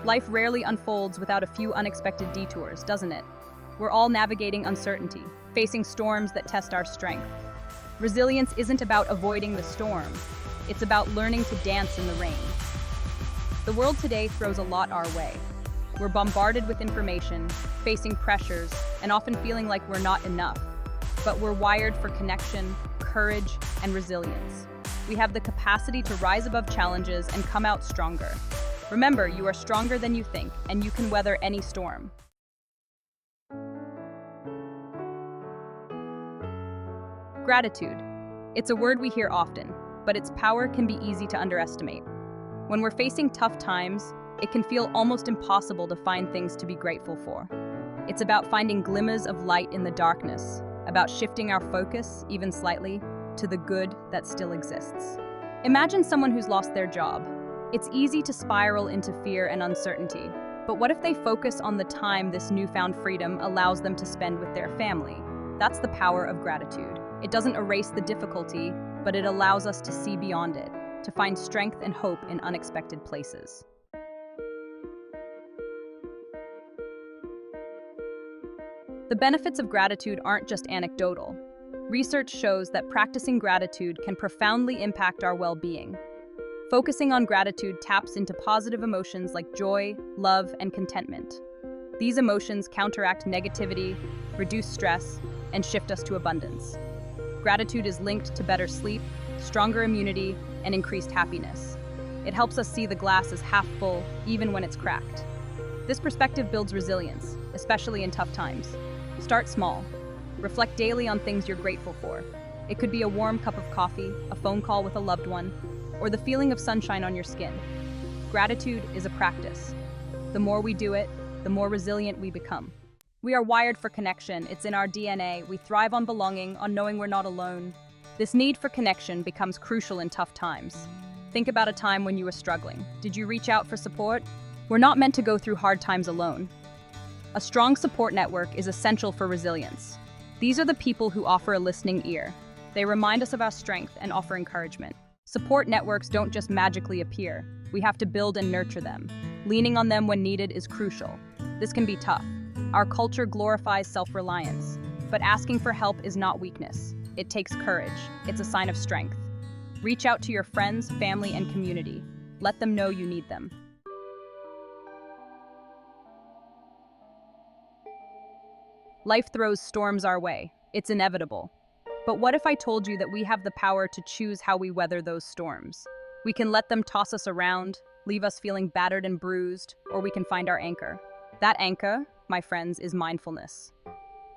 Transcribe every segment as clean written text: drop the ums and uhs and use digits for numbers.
Life rarely unfolds without a few unexpected detours, doesn't it? We're all navigating uncertainty, facing storms that test our strength. Resilience isn't about avoiding the storm. It's about learning to dance in the rain. The world today throws a lot our way. We're bombarded with information, facing pressures, and often feeling like we're not enough. But we're wired for connection, courage, and resilience. We have the capacity to rise above challenges and come out stronger. Remember, you are stronger than you think, and you can weather any storm. Gratitude. It's a word we hear often, but its power can be easy to underestimate. When we're facing tough times, it can feel almost impossible to find things to be grateful for. It's about finding glimmers of light in the darkness, about shifting our focus, even slightly, to the good that still exists. Imagine someone who's lost their job. It's easy to spiral into fear and uncertainty, but what if they focus on the time this newfound freedom allows them to spend with their family? That's the power of gratitude. It doesn't erase the difficulty, but it allows us to see beyond it, to find strength and hope in unexpected places. The benefits of gratitude aren't just anecdotal. Research shows that practicing gratitude can profoundly impact our well-being. Focusing on gratitude taps into positive emotions like joy, love, and contentment. These emotions counteract negativity, reduce stress, and shift us to abundance. Gratitude is linked to better sleep, stronger immunity, and increased happiness. It helps us see the glass as half full, even when it's cracked. This perspective builds resilience, especially in tough times. Start small. Reflect daily on things you're grateful for. It could be a warm cup of coffee, a phone call with a loved one, or the feeling of sunshine on your skin. Gratitude is a practice. The more we do it, the more resilient we become. We are wired for connection. It's in our DNA. We thrive on belonging, on knowing we're not alone. This need for connection becomes crucial in tough times. Think about a time when you were struggling. Did you reach out for support? We're not meant to go through hard times alone. A strong support network is essential for resilience. These are the people who offer a listening ear. They remind us of our strength and offer encouragement. Support networks don't just magically appear. We have to build and nurture them. Leaning on them when needed is crucial. This can be tough. Our culture glorifies self-reliance, but asking for help is not weakness. It takes courage. It's a sign of strength. Reach out to your friends, family, and community. Let them know you need them. Life throws storms our way. It's inevitable. But what if I told you that we have the power to choose how we weather those storms? We can let them toss us around, leave us feeling battered and bruised, or we can find our anchor. That anchor, my friends, is mindfulness.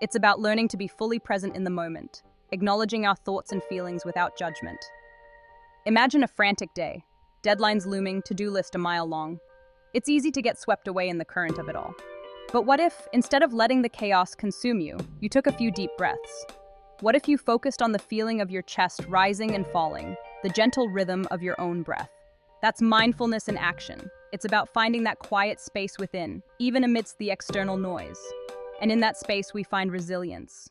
It's about learning to be fully present in the moment, acknowledging our thoughts and feelings without judgment. Imagine a frantic day, deadlines looming, to-do list a mile long. It's easy to get swept away in the current of it all. But what if, instead of letting the chaos consume you, you took a few deep breaths? What if you focused on the feeling of your chest rising and falling, the gentle rhythm of your own breath? That's mindfulness in action. It's about finding that quiet space within, even amidst the external noise. And in that space, we find resilience.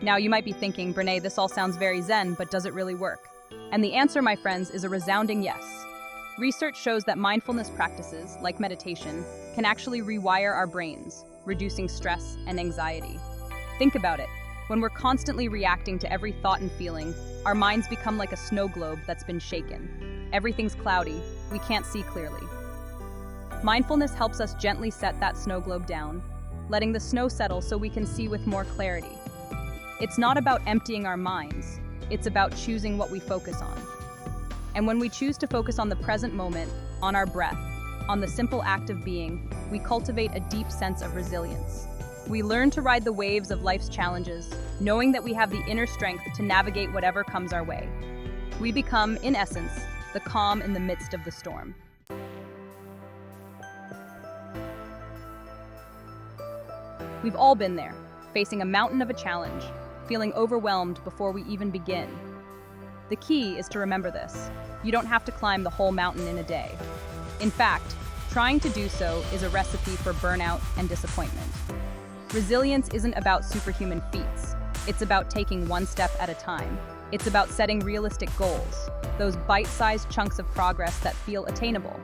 Now, you might be thinking, Brene, this all sounds very zen, but does it really work? And the answer, my friends, is a resounding yes. Research shows that mindfulness practices, like meditation, can actually rewire our brains, reducing stress and anxiety. Think about it. When we're constantly reacting to every thought and feeling, our minds become like a snow globe that's been shaken. Everything's cloudy, we can't see clearly. Mindfulness helps us gently set that snow globe down, letting the snow settle so we can see with more clarity. It's not about emptying our minds, it's about choosing what we focus on. And when we choose to focus on the present moment, on our breath, on the simple act of being, we cultivate a deep sense of resilience. We learn to ride the waves of life's challenges, knowing that we have the inner strength to navigate whatever comes our way. We become, in essence, the calm in the midst of the storm. We've all been there, facing a mountain of a challenge, feeling overwhelmed before we even begin. The key is to remember this. You don't have to climb the whole mountain in a day. In fact, trying to do so is a recipe for burnout and disappointment. Resilience isn't about superhuman feats. It's about taking one step at a time. It's about setting realistic goals, those bite-sized chunks of progress that feel attainable.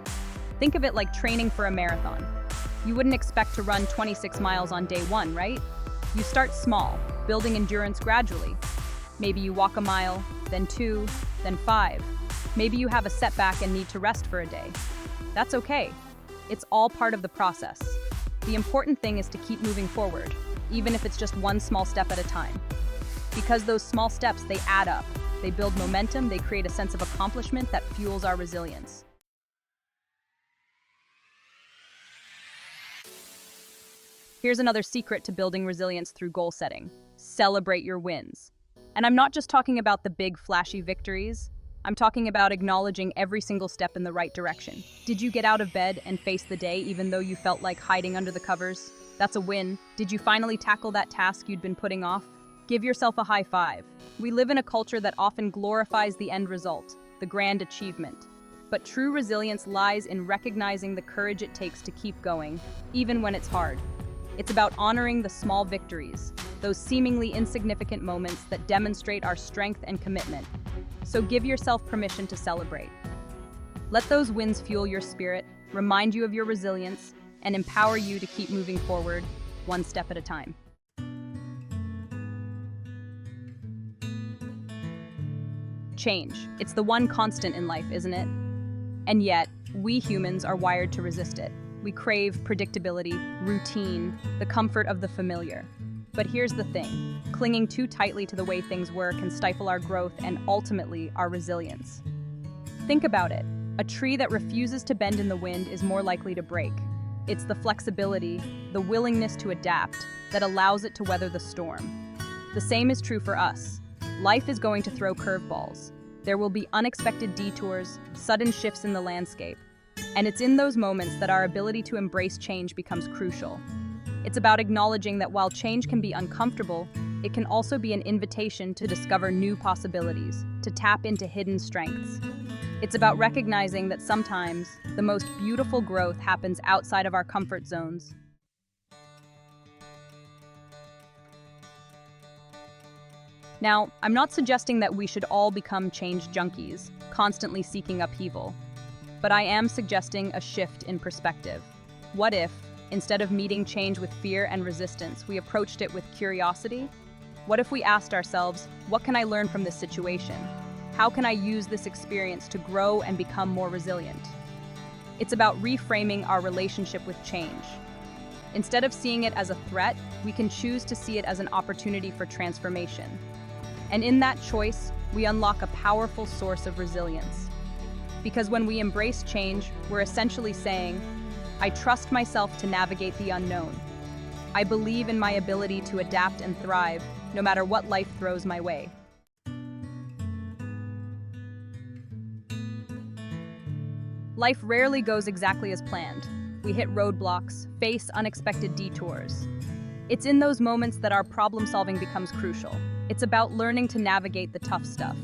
Think of it like training for a marathon. You wouldn't expect to run 26 miles on day one, right? You start small, building endurance gradually. Maybe you walk a mile, then 2, then 5. Maybe you have a setback and need to rest for a day. That's okay. It's all part of the process. The important thing is to keep moving forward, even if it's just one small step at a time. Because those small steps, they add up. They build momentum, they create a sense of accomplishment that fuels our resilience. Here's another secret to building resilience through goal setting. Celebrate your wins. And I'm not just talking about the big, flashy victories. I'm talking about acknowledging every single step in the right direction. Did you get out of bed and face the day even though you felt like hiding under the covers? That's a win. Did you finally tackle that task you'd been putting off? Give yourself a high five. We live in a culture that often glorifies the end result, the grand achievement. But true resilience lies in recognizing the courage it takes to keep going, even when it's hard. It's about honoring the small victories, those seemingly insignificant moments that demonstrate our strength and commitment. So give yourself permission to celebrate. Let those wins fuel your spirit, remind you of your resilience, and empower you to keep moving forward, one step at a time. Change. It's the one constant in life, isn't it? And yet, we humans are wired to resist it. We crave predictability, routine, the comfort of the familiar. But here's the thing, clinging too tightly to the way things were can stifle our growth and ultimately our resilience. Think about it. A tree that refuses to bend in the wind is more likely to break. It's the flexibility, the willingness to adapt, that allows it to weather the storm. The same is true for us. Life is going to throw curveballs. There will be unexpected detours, sudden shifts in the landscape. And it's in those moments that our ability to embrace change becomes crucial. It's about acknowledging that while change can be uncomfortable, it can also be an invitation to discover new possibilities, to tap into hidden strengths. It's about recognizing that sometimes the most beautiful growth happens outside of our comfort zones. Now, I'm not suggesting that we should all become change junkies, constantly seeking upheaval. But I am suggesting a shift in perspective. What if, instead of meeting change with fear and resistance, we approached it with curiosity? What if we asked ourselves, what can I learn from this situation? How can I use this experience to grow and become more resilient? It's about reframing our relationship with change. Instead of seeing it as a threat, we can choose to see it as an opportunity for transformation. And in that choice, we unlock a powerful source of resilience. Because when we embrace change, we're essentially saying, I trust myself to navigate the unknown. I believe in my ability to adapt and thrive, no matter what life throws my way. Life rarely goes exactly as planned. We hit roadblocks, face unexpected detours. It's in those moments that our problem-solving becomes crucial. It's about learning to navigate the tough stuff.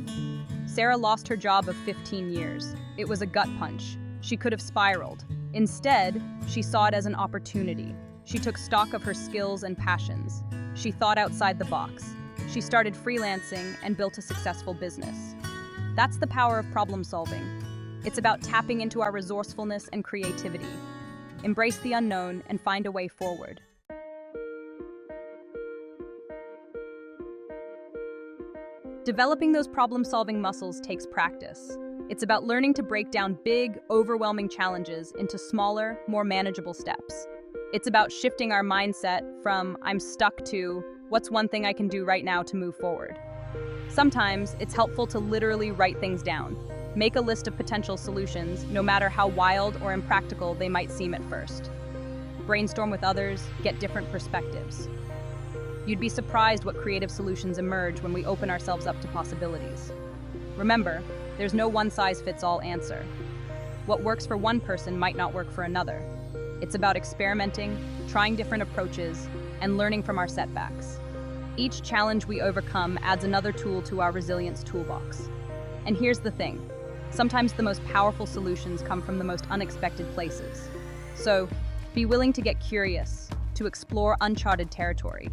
Sarah lost her job of 15 years. It was a gut punch. She could have spiraled. Instead, she saw it as an opportunity. She took stock of her skills and passions. She thought outside the box. She started freelancing and built a successful business. That's the power of problem solving. It's about tapping into our resourcefulness and creativity. Embrace the unknown and find a way forward. Developing those problem-solving muscles takes practice. It's about learning to break down big, overwhelming challenges into smaller, more manageable steps. It's about shifting our mindset from I'm stuck to what's one thing I can do right now to move forward. Sometimes it's helpful to literally write things down. Make a list of potential solutions, no matter how wild or impractical they might seem at first. Brainstorm with others, get different perspectives. You'd be surprised what creative solutions emerge when we open ourselves up to possibilities. Remember, there's no one-size-fits-all answer. What works for one person might not work for another. It's about experimenting, trying different approaches, and learning from our setbacks. Each challenge we overcome adds another tool to our resilience toolbox. And here's the thing. Sometimes the most powerful solutions come from the most unexpected places. So, be willing to get curious, to explore uncharted territory.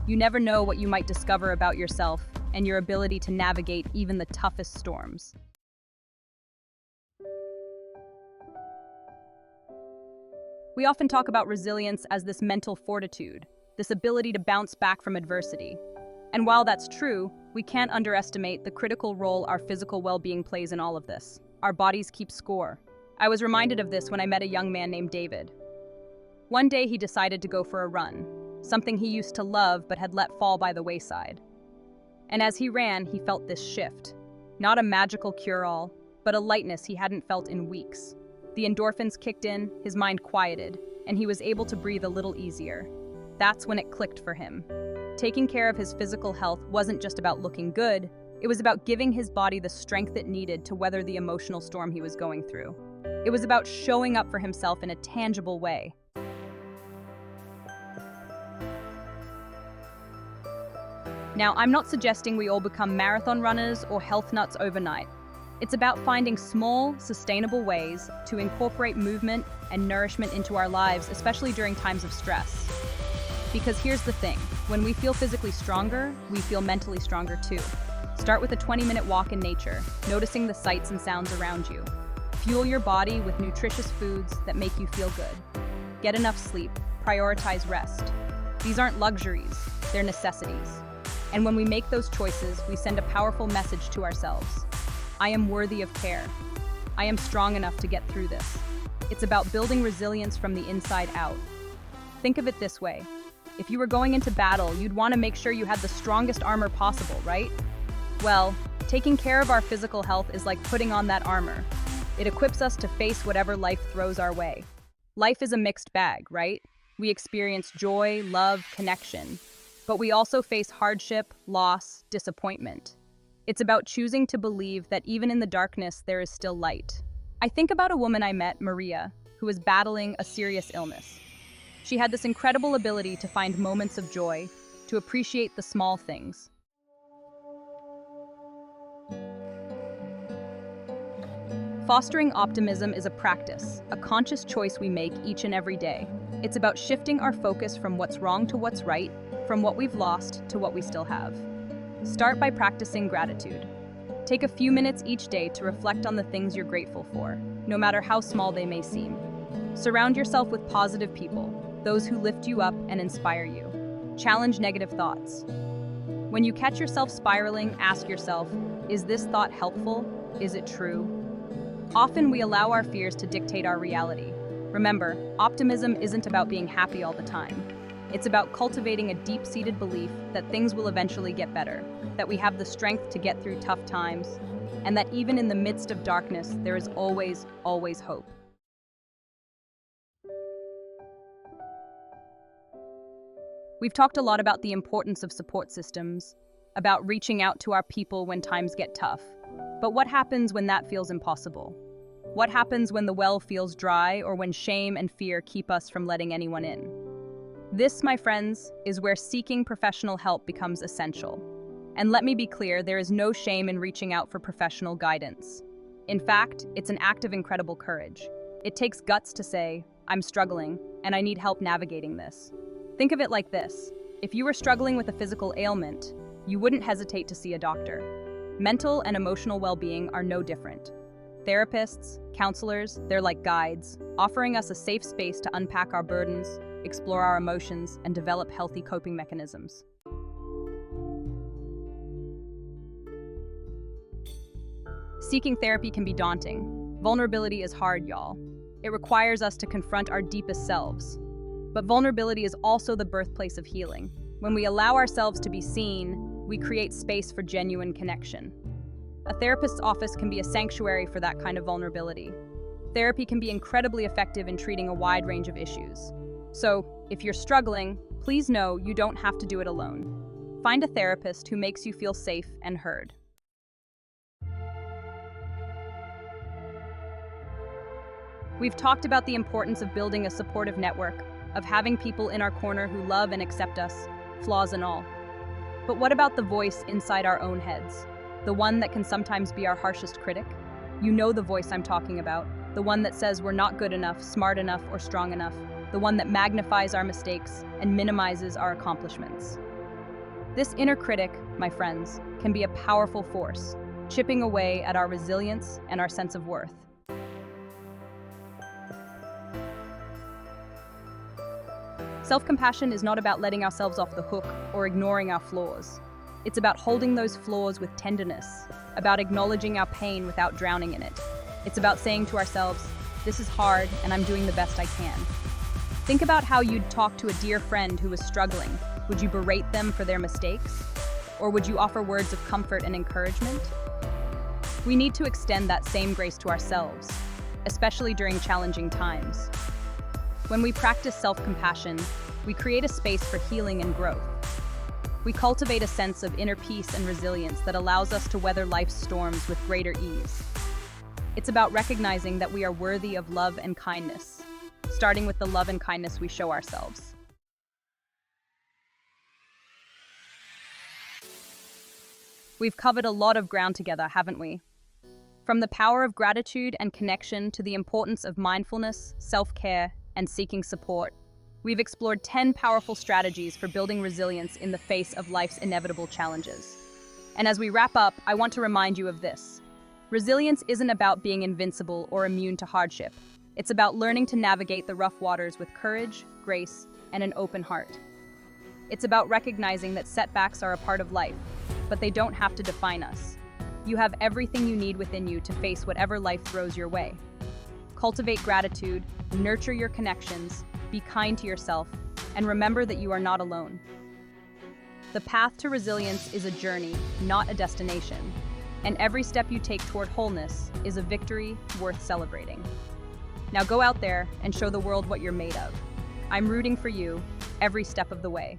You never know what you might discover about yourself, and your ability to navigate even the toughest storms. We often talk about resilience as this mental fortitude, this ability to bounce back from adversity. And while that's true, we can't underestimate the critical role our physical well-being plays in all of this. Our bodies keep score. I was reminded of this when I met a young man named David. One day he decided to go for a run, something he used to love but had let fall by the wayside. And as he ran, he felt this shift. Not a magical cure-all, but a lightness he hadn't felt in weeks. The endorphins kicked in, his mind quieted, and he was able to breathe a little easier. That's when it clicked for him. Taking care of his physical health wasn't just about looking good, it was about giving his body the strength it needed to weather the emotional storm he was going through. It was about showing up for himself in a tangible way. Now, I'm not suggesting we all become marathon runners or health nuts overnight. It's about finding small, sustainable ways to incorporate movement and nourishment into our lives, especially during times of stress. Because here's the thing, when we feel physically stronger, we feel mentally stronger too. Start with a 20-minute walk in nature, noticing the sights and sounds around you. Fuel your body with nutritious foods that make you feel good. Get enough sleep, prioritize rest. These aren't luxuries, they're necessities. And when we make those choices, we send a powerful message to ourselves. I am worthy of care. I am strong enough to get through this. It's about building resilience from the inside out. Think of it this way. If you were going into battle, you'd want to make sure you had the strongest armor possible, right? Well, taking care of our physical health is like putting on that armor. It equips us to face whatever life throws our way. Life is a mixed bag, right? We experience joy, love, connection. But we also face hardship, loss, disappointment. It's about choosing to believe that even in the darkness, there is still light. I think about a woman I met, Maria, who was battling a serious illness. She had this incredible ability to find moments of joy, to appreciate the small things. Fostering optimism is a practice, a conscious choice we make each and every day. It's about shifting our focus from what's wrong to what's right, from what we've lost to what we still have. Start by practicing gratitude. Take a few minutes each day to reflect on the things you're grateful for, no matter how small they may seem. Surround yourself with positive people, those who lift you up and inspire you. Challenge negative thoughts. When you catch yourself spiraling, ask yourself, is this thought helpful? Is it true? Often we allow our fears to dictate our reality. Remember, optimism isn't about being happy all the time. It's about cultivating a deep-seated belief that things will eventually get better, that we have the strength to get through tough times, and that even in the midst of darkness, there is always, always hope. We've talked a lot about the importance of support systems, about reaching out to our people when times get tough. But what happens when that feels impossible? What happens when the well feels dry or when shame and fear keep us from letting anyone in? This, my friends, is where seeking professional help becomes essential. And let me be clear, there is no shame in reaching out for professional guidance. In fact, it's an act of incredible courage. It takes guts to say, I'm struggling, and I need help navigating this. Think of it like this. If you were struggling with a physical ailment, you wouldn't hesitate to see a doctor. Mental and emotional well-being are no different. Therapists, counselors, they're like guides, offering us a safe space to unpack our burdens, explore our emotions, and develop healthy coping mechanisms. Seeking therapy can be daunting. Vulnerability is hard, y'all. It requires us to confront our deepest selves. But vulnerability is also the birthplace of healing. When we allow ourselves to be seen, we create space for genuine connection. A therapist's office can be a sanctuary for that kind of vulnerability. Therapy can be incredibly effective in treating a wide range of issues. So, if you're struggling, please know you don't have to do it alone. Find a therapist who makes you feel safe and heard. We've talked about the importance of building a supportive network, of having people in our corner who love and accept us, flaws and all. But what about the voice inside our own heads? The one that can sometimes be our harshest critic? You know the voice I'm talking about, the one that says we're not good enough, smart enough, or strong enough, the one that magnifies our mistakes and minimizes our accomplishments. This inner critic, my friends, can be a powerful force, chipping away at our resilience and our sense of worth. Self-compassion is not about letting ourselves off the hook or ignoring our flaws. It's about holding those flaws with tenderness, about acknowledging our pain without drowning in it. It's about saying to ourselves, this is hard and I'm doing the best I can. Think about how you'd talk to a dear friend who was struggling. Would you berate them for their mistakes? Or would you offer words of comfort and encouragement? We need to extend that same grace to ourselves, especially during challenging times. When we practice self-compassion, we create a space for healing and growth. We cultivate a sense of inner peace and resilience that allows us to weather life's storms with greater ease. It's about recognizing that we are worthy of love and kindness, starting with the love and kindness we show ourselves. We've covered a lot of ground together, haven't we? From the power of gratitude and connection to the importance of mindfulness, self-care, and seeking support, we've explored 10 powerful strategies for building resilience in the face of life's inevitable challenges. And as we wrap up, I want to remind you of this. Resilience isn't about being invincible or immune to hardship. It's about learning to navigate the rough waters with courage, grace, and an open heart. It's about recognizing that setbacks are a part of life, but they don't have to define us. You have everything you need within you to face whatever life throws your way. Cultivate gratitude, nurture your connections, be kind to yourself, and remember that you are not alone. The path to resilience is a journey, not a destination, and every step you take toward wholeness is a victory worth celebrating. Now go out there and show the world what you're made of. I'm rooting for you every step of the way.